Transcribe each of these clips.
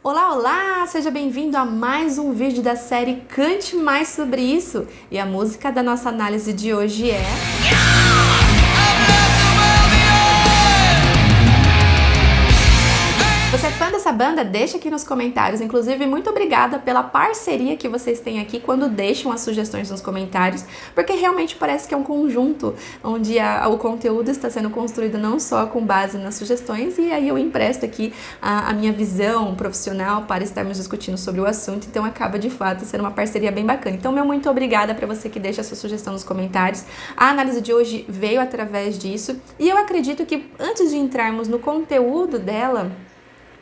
Olá, olá! Seja bem-vindo a mais um vídeo da série Cante Mais Sobre Isso. E a música da nossa análise de hoje é... Você é fã dessa banda? Deixa aqui nos comentários. Inclusive, muito obrigada pela parceria que vocês têm aqui quando deixam as sugestões nos comentários, porque realmente parece que é um conjunto onde o conteúdo está sendo construído não só com base nas sugestões, e aí eu empresto aqui a minha visão profissional para estarmos discutindo sobre o assunto, então acaba de fato sendo uma parceria bem bacana. Então, meu muito obrigada para você que deixa a sua sugestão nos comentários. A análise de hoje veio através disso, e eu acredito que antes de entrarmos no conteúdo dela,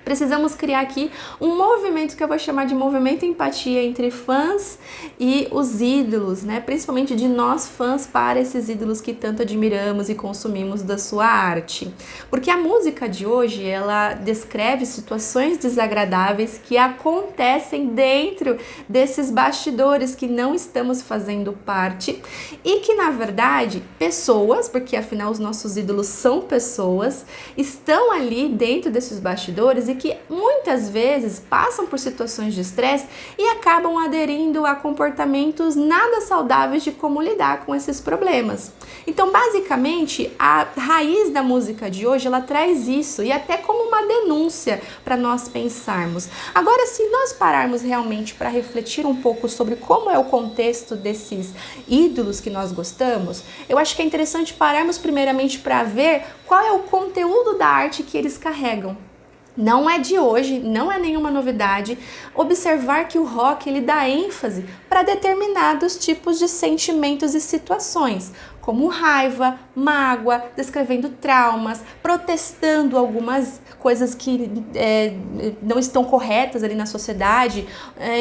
precisamos criar aqui um movimento que eu vou chamar de movimento empatia entre fãs e os ídolos, né? Principalmente de nós fãs para esses ídolos que tanto admiramos e consumimos da sua arte. Porque a música de hoje, ela descreve situações desagradáveis que acontecem dentro desses bastidores que não estamos fazendo parte e que, na verdade, pessoas, porque afinal os nossos ídolos são pessoas, estão ali dentro desses bastidores e que muitas vezes passam por situações de estresse e acabam aderindo a comportamentos nada saudáveis de como lidar com esses problemas. Então, basicamente, a raiz da música de hoje, ela traz isso, e até como uma denúncia para nós pensarmos. Agora, se nós pararmos realmente para refletir um pouco sobre como é o contexto desses ídolos que nós gostamos, eu acho que é interessante pararmos primeiramente para ver qual é o conteúdo da arte que eles carregam. Não é de hoje, não é nenhuma novidade observar que o rock ele dá ênfase para determinados tipos de sentimentos e situações, como raiva, mágoa, descrevendo traumas, protestando algumas coisas que não estão corretas ali na sociedade,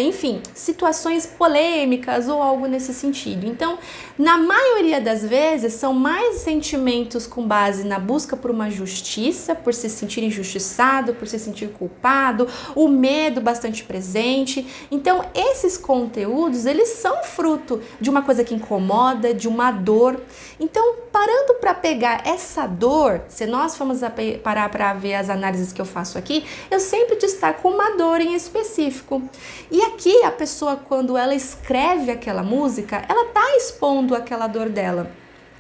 enfim, situações polêmicas ou algo nesse sentido. Então, na maioria das vezes, são mais sentimentos com base na busca por uma justiça, por se sentir injustiçado, por se sentir culpado, o medo bastante presente. Então, esses conteúdos, eles são fruto de uma coisa que incomoda, de uma dor. Então, parando para pegar essa dor, se nós formos parar para ver as análises que eu faço aqui, eu sempre destaco uma dor em específico. E aqui a pessoa, quando ela escreve aquela música, ela está expondo aquela dor dela.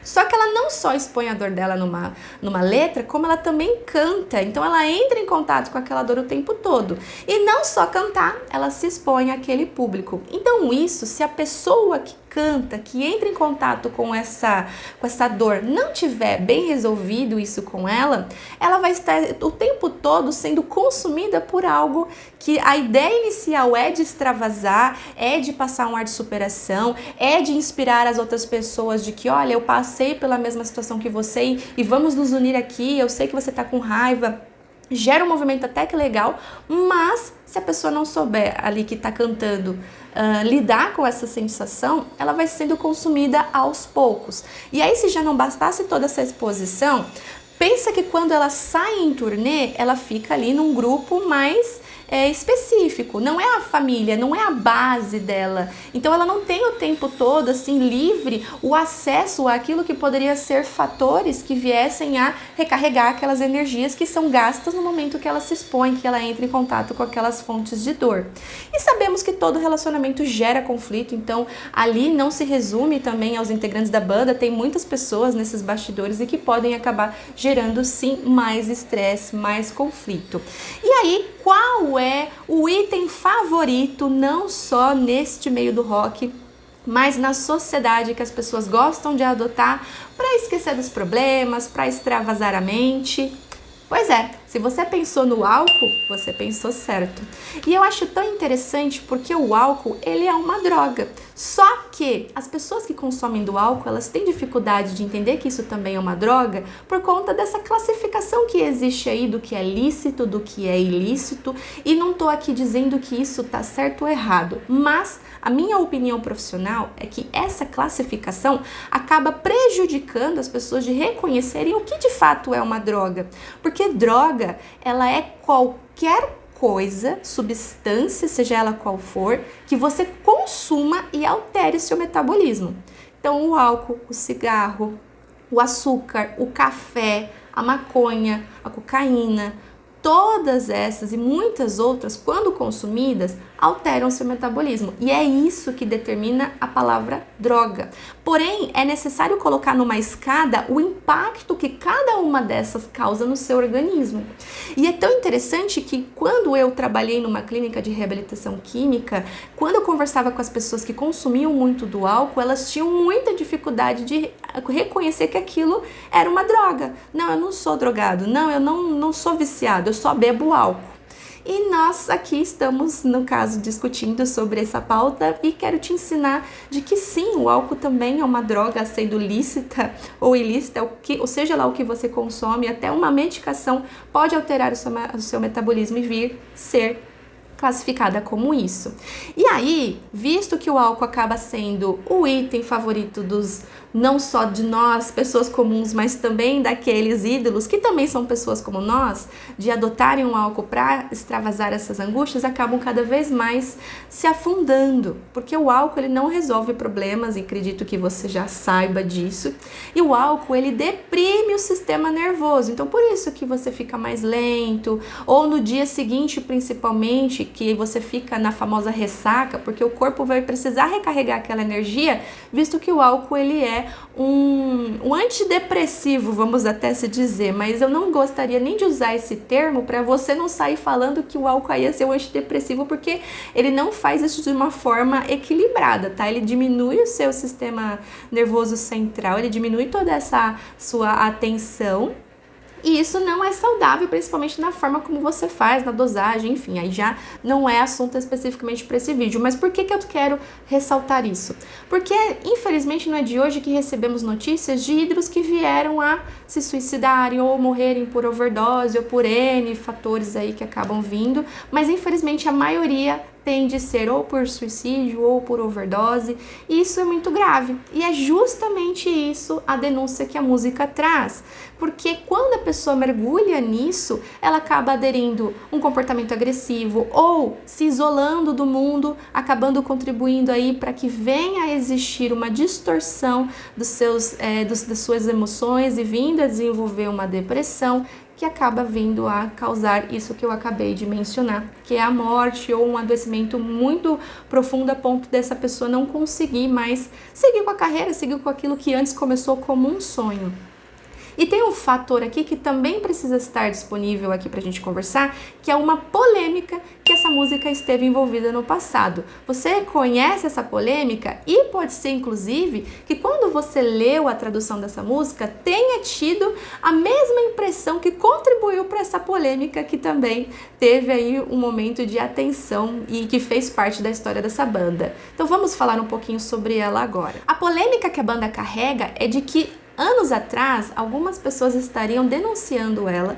Só que ela não só expõe a dor dela numa letra, como ela também canta. Então ela entra em contato com aquela dor o tempo todo. E não só cantar, ela se expõe àquele público. Então isso, se a pessoa que canta, que entra em contato com essa dor, não tiver bem resolvido isso com ela vai estar o tempo todo sendo consumida por algo que a ideia inicial é de extravasar, é de passar um ar de superação, é de inspirar as outras pessoas de que, olha, eu passei pela mesma situação que você e vamos nos unir aqui, eu sei que você tá com raiva. Gera um movimento até que legal, mas se a pessoa não souber ali que tá cantando lidar com essa sensação, ela vai sendo consumida aos poucos. E aí, se já não bastasse toda essa exposição, pensa que quando ela sai em turnê, ela fica ali num grupo mais específico, não é a família, não é a base dela. Então ela não tem o tempo todo assim livre o acesso àquilo que poderia ser fatores que viessem a recarregar aquelas energias que são gastas no momento que ela se expõe, que ela entra em contato com aquelas fontes de dor. E sabemos que todo relacionamento gera conflito, então ali não se resume também aos integrantes da banda, tem muitas pessoas nesses bastidores e que podem acabar gerando sim mais estresse, mais conflito. E aí, qual é o item favorito, não só neste meio do rock, mas na sociedade que as pessoas gostam de adotar para esquecer dos problemas, para extravasar a mente? Pois é, se você pensou no álcool, você pensou certo. E eu acho tão interessante porque o álcool, ele é uma droga. Só que as pessoas que consomem do álcool, elas têm dificuldade de entender que isso também é uma droga por conta dessa classificação que existe aí do que é lícito, do que é ilícito. E não tô aqui dizendo que isso tá certo ou errado, mas a minha opinião profissional é que essa classificação acaba prejudicando as pessoas de reconhecerem o que de fato é uma droga. Porque droga, ela é qualquer coisa, substância, seja ela qual for, que você consuma e altere seu metabolismo. Então, o álcool, o cigarro, o açúcar, o café, a maconha, a cocaína, Todas essas e muitas outras, quando consumidas, alteram seu metabolismo. E é isso que determina a palavra droga. Porém, é necessário colocar numa escada o impacto que cada uma dessas causa no seu organismo. E é tão interessante que quando eu trabalhei numa clínica de reabilitação química, quando eu conversava com as pessoas que consumiam muito do álcool, elas tinham muita dificuldade de reconhecer que aquilo era uma droga. Não, eu não sou drogado. Não, eu não sou viciado. Eu só bebo álcool. E nós aqui estamos, no caso, discutindo sobre essa pauta e quero te ensinar de que sim, o álcool também é uma droga, sendo lícita ou ilícita, ou seja lá o que você consome, até uma medicação pode alterar o seu metabolismo e vir ser classificada como isso. E aí, visto que o álcool acaba sendo o item favorito dos, não só de nós, pessoas comuns, mas também daqueles ídolos, que também são pessoas como nós, de adotarem o álcool para extravasar essas angústias, acabam cada vez mais se afundando, porque o álcool ele não resolve problemas, e acredito que você já saiba disso, e o álcool ele deprime o sistema nervoso, então por isso que você fica mais lento, ou no dia seguinte principalmente, que você fica na famosa ressaca, porque o corpo vai precisar recarregar aquela energia, visto que o álcool ele é um antidepressivo, vamos até se dizer, mas eu não gostaria nem de usar esse termo para você não sair falando que o álcool ia ser um antidepressivo, porque ele não faz isso de uma forma equilibrada, tá? Ele diminui o seu sistema nervoso central, ele diminui toda essa sua atenção. E isso não é saudável, principalmente na forma como você faz, na dosagem, enfim, aí já não é assunto especificamente para esse vídeo. Mas por que eu quero ressaltar isso? Porque, infelizmente, não é de hoje que recebemos notícias de ídolos que vieram a se suicidarem ou morrerem por overdose ou por N fatores aí que acabam vindo, mas infelizmente a maioria tende a ser ou por suicídio ou por overdose, e isso é muito grave. E é justamente isso a denúncia que a música traz, porque quando a pessoa mergulha nisso, ela acaba aderindo um comportamento agressivo ou se isolando do mundo, acabando contribuindo aí para que venha a existir uma distorção das suas emoções e vindo a desenvolver uma depressão, que acaba vindo a causar isso que eu acabei de mencionar, que é a morte ou um adoecimento muito profundo a ponto dessa pessoa não conseguir mais seguir com a carreira, seguir com aquilo que antes começou como um sonho. E tem um fator aqui que também precisa estar disponível aqui pra gente conversar, que é uma polêmica que essa música esteve envolvida no passado. Você conhece essa polêmica? E pode ser, inclusive, que quando você leu a tradução dessa música, tenha tido a mesma impressão que contribuiu para essa polêmica, que também teve aí um momento de atenção e que fez parte da história dessa banda. Então vamos falar um pouquinho sobre ela agora. A polêmica que a banda carrega é de que anos atrás, algumas pessoas estariam denunciando ela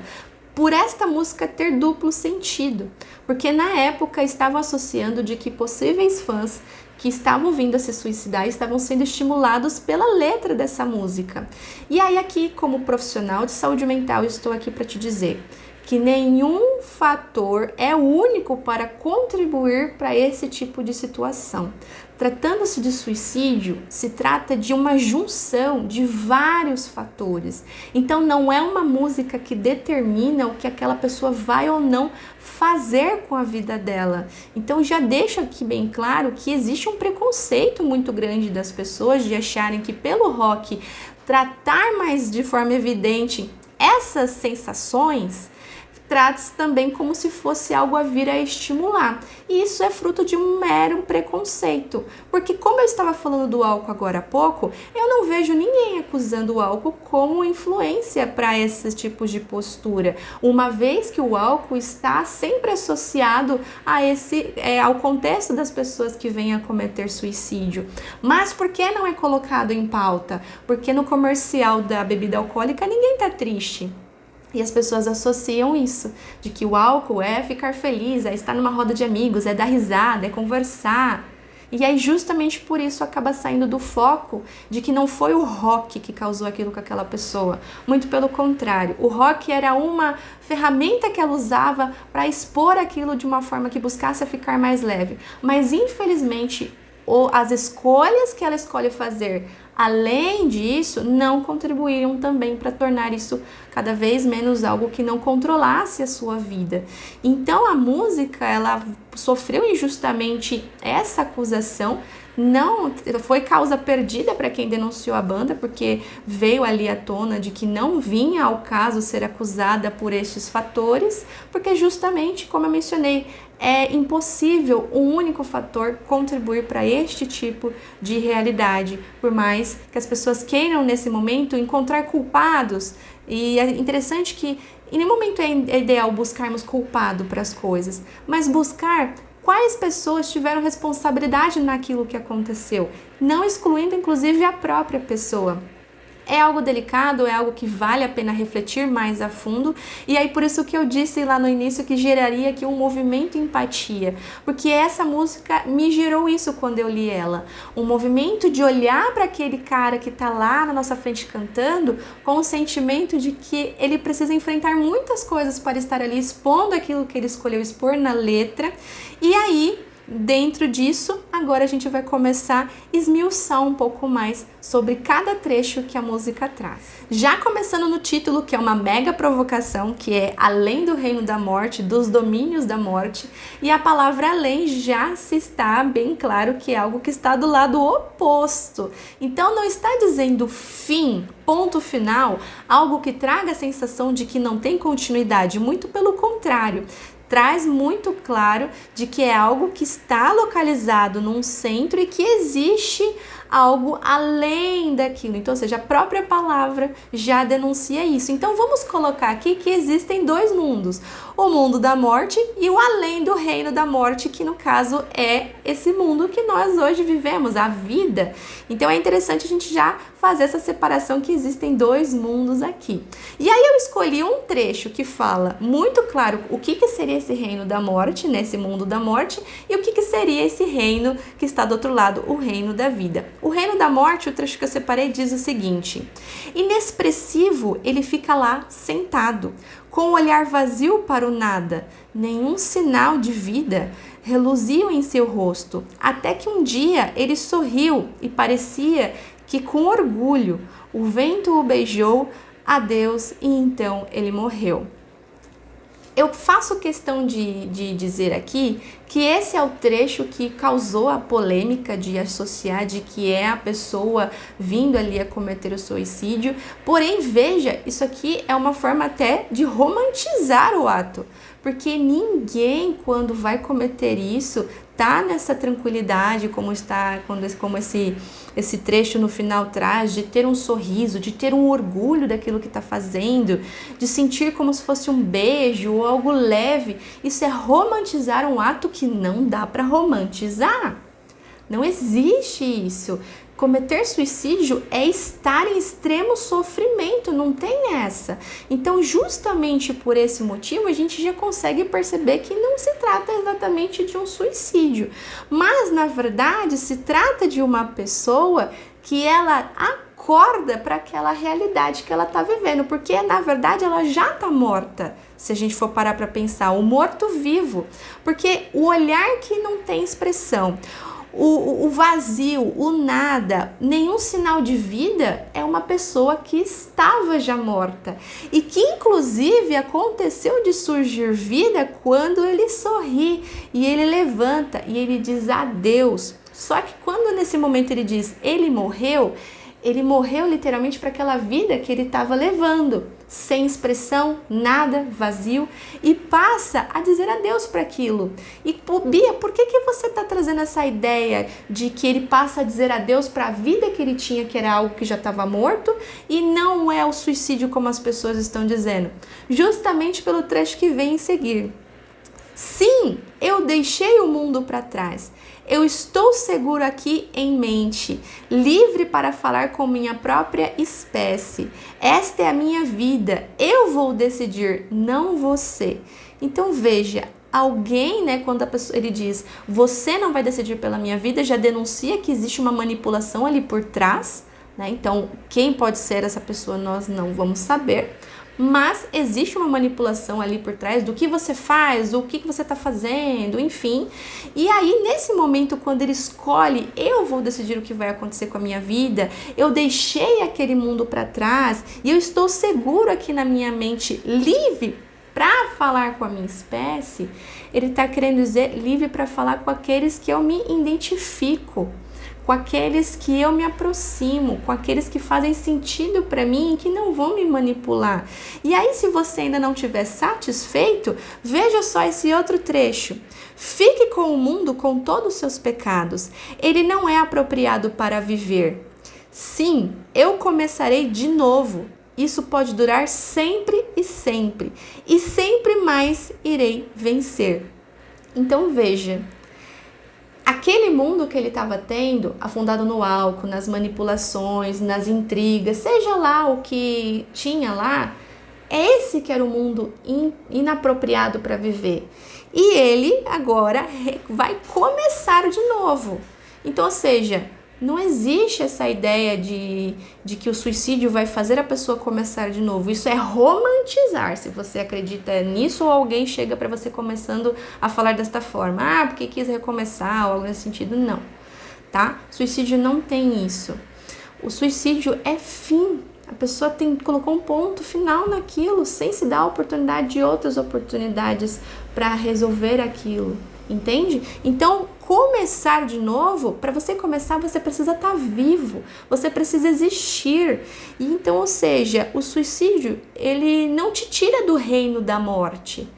por esta música ter duplo sentido, porque na época estavam associando de que possíveis fãs que estavam vindo a se suicidar estavam sendo estimulados pela letra dessa música. E aí aqui, como profissional de saúde mental, estou aqui para te dizer que nenhum fator é único para contribuir para esse tipo de situação. Tratando-se de suicídio, se trata de uma junção de vários fatores. Então não é uma música que determina o que aquela pessoa vai ou não fazer com a vida dela. Então já deixo aqui bem claro que existe um preconceito muito grande das pessoas de acharem que pelo rock tratar mais de forma evidente essas sensações trata-se também como se fosse algo a vir a estimular. E isso é fruto de um mero preconceito. Porque como eu estava falando do álcool agora há pouco, eu não vejo ninguém acusando o álcool como influência para esses tipos de postura. Uma vez que o álcool está sempre associado ao contexto das pessoas que vêm a cometer suicídio. Mas por que não é colocado em pauta? Porque no comercial da bebida alcoólica ninguém está triste. E as pessoas associam isso, de que o álcool é ficar feliz, é estar numa roda de amigos, é dar risada, é conversar. E aí justamente por isso acaba saindo do foco de que não foi o rock que causou aquilo com aquela pessoa. Muito pelo contrário, o rock era uma ferramenta que ela usava para expor aquilo de uma forma que buscasse ficar mais leve. Mas infelizmente, ou as escolhas que ela escolhe fazer além disso, não contribuíram também para tornar isso cada vez menos algo que não controlasse a sua vida. Então a música, ela sofreu injustamente essa acusação, não foi causa perdida para quem denunciou a banda, porque veio ali à tona de que não vinha ao caso ser acusada por estes fatores, porque justamente, como eu mencionei, é impossível um único fator contribuir para este tipo de realidade, por mais que as pessoas queiram nesse momento encontrar culpados. E é interessante que em nenhum momento é ideal buscarmos culpado para as coisas, mas buscar quais pessoas tiveram responsabilidade naquilo que aconteceu, não excluindo inclusive a própria pessoa. É algo delicado, é algo que vale a pena refletir mais a fundo, e aí por isso que eu disse lá no início que geraria aqui um movimento empatia, porque essa música me gerou isso quando eu li ela, um movimento de olhar para aquele cara que tá lá na nossa frente cantando, com o sentimento de que ele precisa enfrentar muitas coisas para estar ali expondo aquilo que ele escolheu expor na letra, e aí dentro disso, agora a gente vai começar a esmiuçar um pouco mais sobre cada trecho que a música traz. Já começando no título, que é uma mega provocação, que é além do reino da morte, dos domínios da morte, e a palavra além já se está bem claro que é algo que está do lado oposto. Então não está dizendo fim, ponto final, algo que traga a sensação de que não tem continuidade, muito pelo contrário. Traz muito claro de que é algo que está localizado num centro e que existe algo além daquilo. Então, ou seja, a própria palavra já denuncia isso. Então, vamos colocar aqui que existem dois mundos. O mundo da morte e o além do reino da morte, que no caso é esse mundo que nós hoje vivemos, a vida. Então, é interessante a gente já fazer essa separação que existem dois mundos aqui. E aí eu escolhi um trecho que fala muito claro o que seria esse reino da morte, nesse mundo da morte, e o que seria esse reino que está do outro lado, o reino da vida. O reino da morte, o trecho que eu separei, diz o seguinte: inexpressivo, ele fica lá sentado, com o olhar vazio para o nada, nenhum sinal de vida reluziu em seu rosto, até que um dia ele sorriu e parecia que com orgulho o vento o beijou, adeus, e então ele morreu. Eu faço questão de dizer aqui que esse é o trecho que causou a polêmica de associar de que é a pessoa vindo ali a cometer o suicídio. Porém, veja, isso aqui é uma forma até de romantizar o ato, porque ninguém, quando vai cometer isso, tá nessa tranquilidade como esse trecho no final traz, de ter um sorriso, de ter um orgulho daquilo que está fazendo, de sentir como se fosse um beijo ou algo leve. Isso é romantizar um ato que não dá para romantizar. Não existe isso. Cometer suicídio é estar em extremo sofrimento, não tem essa. Então, justamente por esse motivo, a gente já consegue perceber que não se trata exatamente de um suicídio, mas, na verdade, se trata de uma pessoa que ela acorda para aquela realidade que ela está vivendo, porque, na verdade, ela já está morta. Se a gente for parar para pensar, o morto-vivo, porque o olhar que não tem expressão, o vazio, o nada, nenhum sinal de vida, é uma pessoa que estava já morta e que inclusive aconteceu de surgir vida quando ele sorri e ele levanta e ele diz adeus. Só que quando nesse momento ele diz ele morreu literalmente para aquela vida que ele estava levando, sem expressão, nada, vazio, e passa a dizer adeus para aquilo. E Bia, por que você está trazendo essa ideia de que ele passa a dizer adeus para a vida que ele tinha, que era algo que já estava morto, e não é o suicídio como as pessoas estão dizendo? Justamente pelo trecho que vem em seguir. Sim, eu deixei o mundo para trás. Eu estou seguro aqui em mente, livre para falar com minha própria espécie. Esta é a minha vida, eu vou decidir, não você. Então veja, alguém, quando ele diz, você não vai decidir pela minha vida, já denuncia que existe uma manipulação ali por trás, Então, quem pode ser essa pessoa nós não vamos saber, mas existe uma manipulação ali por trás do que você faz, o que você está fazendo, enfim. E aí, nesse momento, quando ele escolhe, eu vou decidir o que vai acontecer com a minha vida, eu deixei aquele mundo para trás e eu estou seguro aqui na minha mente, livre para falar com a minha espécie, ele está querendo dizer livre para falar com aqueles que eu me identifico, com aqueles que eu me aproximo, com aqueles que fazem sentido para mim e que não vão me manipular. E aí, se você ainda não estiver satisfeito, veja só esse outro trecho. Fique com o mundo com todos os seus pecados. Ele não é apropriado para viver. Sim, eu começarei de novo. Isso pode durar sempre e sempre mais irei vencer. Então veja, aquele mundo que ele estava tendo, afundado no álcool, nas manipulações, nas intrigas, seja lá o que tinha lá, esse que era o mundo inapropriado para viver. E ele agora vai começar de novo. Então, ou seja, não existe essa ideia de que o suicídio vai fazer a pessoa começar de novo. Isso é romantizar, se você acredita nisso ou alguém chega para você começando a falar desta forma. Ah, porque quis recomeçar ou algo nesse sentido. Não, tá? Suicídio não tem isso. O suicídio é fim. A pessoa colocou um ponto final naquilo, sem se dar a oportunidade de outras oportunidades para resolver aquilo. Entende? Então, começar de novo, para você começar, você precisa estar vivo, você precisa existir. E então, ou seja, o suicídio, ele não te tira do reino da morte.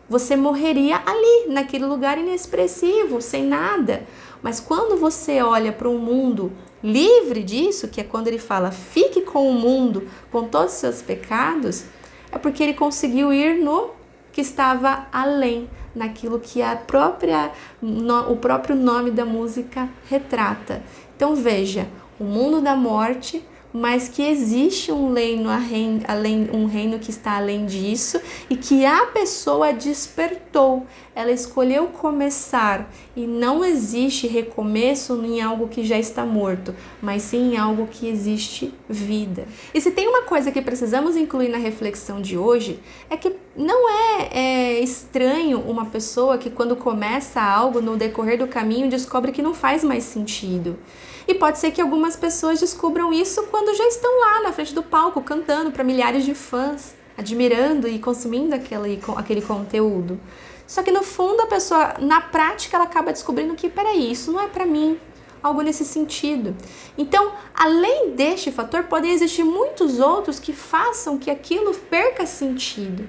Você morreria ali, naquele lugar inexpressivo, sem nada. Mas quando você olha para um mundo livre disso, que é quando ele fala, fique com o mundo, com todos os seus pecados, é porque ele conseguiu ir no que estava além, naquilo que o próprio nome da música retrata. Então veja, o mundo da morte, mas que existe um reino que está além disso e que a pessoa despertou, ela escolheu começar e não existe recomeço em algo que já está morto, mas sim em algo que existe vida. E se tem uma coisa que precisamos incluir na reflexão de hoje, é que não é estranho uma pessoa que quando começa algo no decorrer do caminho descobre que não faz mais sentido. E pode ser que algumas pessoas descubram isso quando já estão lá na frente do palco, cantando para milhares de fãs, admirando e consumindo aquele conteúdo. Só que no fundo a pessoa, na prática, ela acaba descobrindo que, peraí, isso não é para mim, algo nesse sentido. Então, além deste fator, podem existir muitos outros que façam que aquilo perca sentido.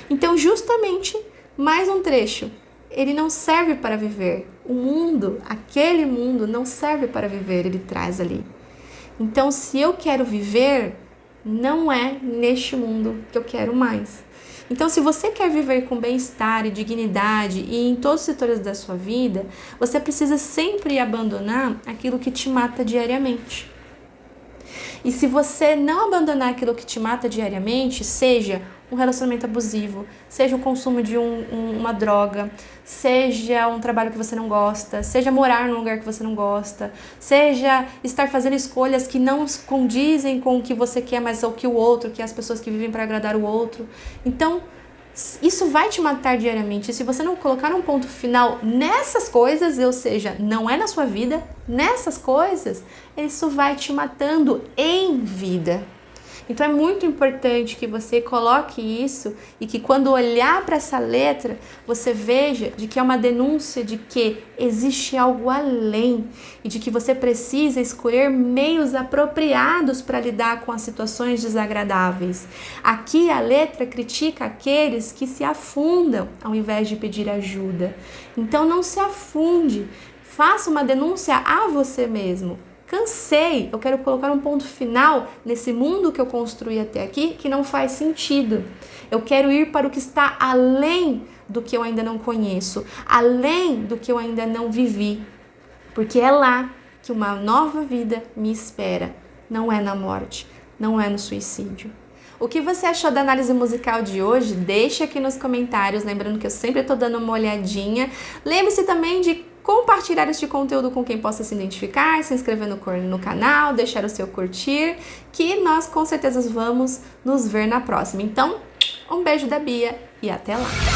Então, justamente, mais um trecho. Ele não serve para viver. O mundo, aquele mundo, não serve para viver, ele traz ali. Então, se eu quero viver, não é neste mundo que eu quero mais. Então, se você quer viver com bem-estar e dignidade e em todos os setores da sua vida, você precisa sempre abandonar aquilo que te mata diariamente. E se você não abandonar aquilo que te mata diariamente, seja um relacionamento abusivo, seja o consumo de uma droga, seja um trabalho que você não gosta, seja morar num lugar que você não gosta, seja estar fazendo escolhas que não condizem com o que você quer, mas o que o outro, que as pessoas que vivem para agradar o outro. Então, isso vai te matar diariamente. E se você não colocar um ponto final nessas coisas, ou seja, não é na sua vida, nessas coisas, isso vai te matando em vida. Então é muito importante que você coloque isso e que quando olhar para essa letra, você veja de que é uma denúncia de que existe algo além e de que você precisa escolher meios apropriados para lidar com as situações desagradáveis. Aqui a letra critica aqueles que se afundam ao invés de pedir ajuda. Então não se afunde, faça uma denúncia a você mesmo. Cansei, eu quero colocar um ponto final nesse mundo que eu construí até aqui que não faz sentido. Eu quero ir para o que está além do que eu ainda não conheço, além do que eu ainda não vivi, porque é lá que uma nova vida me espera. Não é na morte, não é no suicídio. O que você achou da análise musical de hoje? Deixa aqui nos comentários, lembrando que eu sempre estou dando uma olhadinha. Lembre-se também de compartilhar este conteúdo com quem possa se identificar, se inscrever no canal, deixar o seu curtir, que nós com certeza vamos nos ver na próxima. Então, um beijo da Bia e até lá!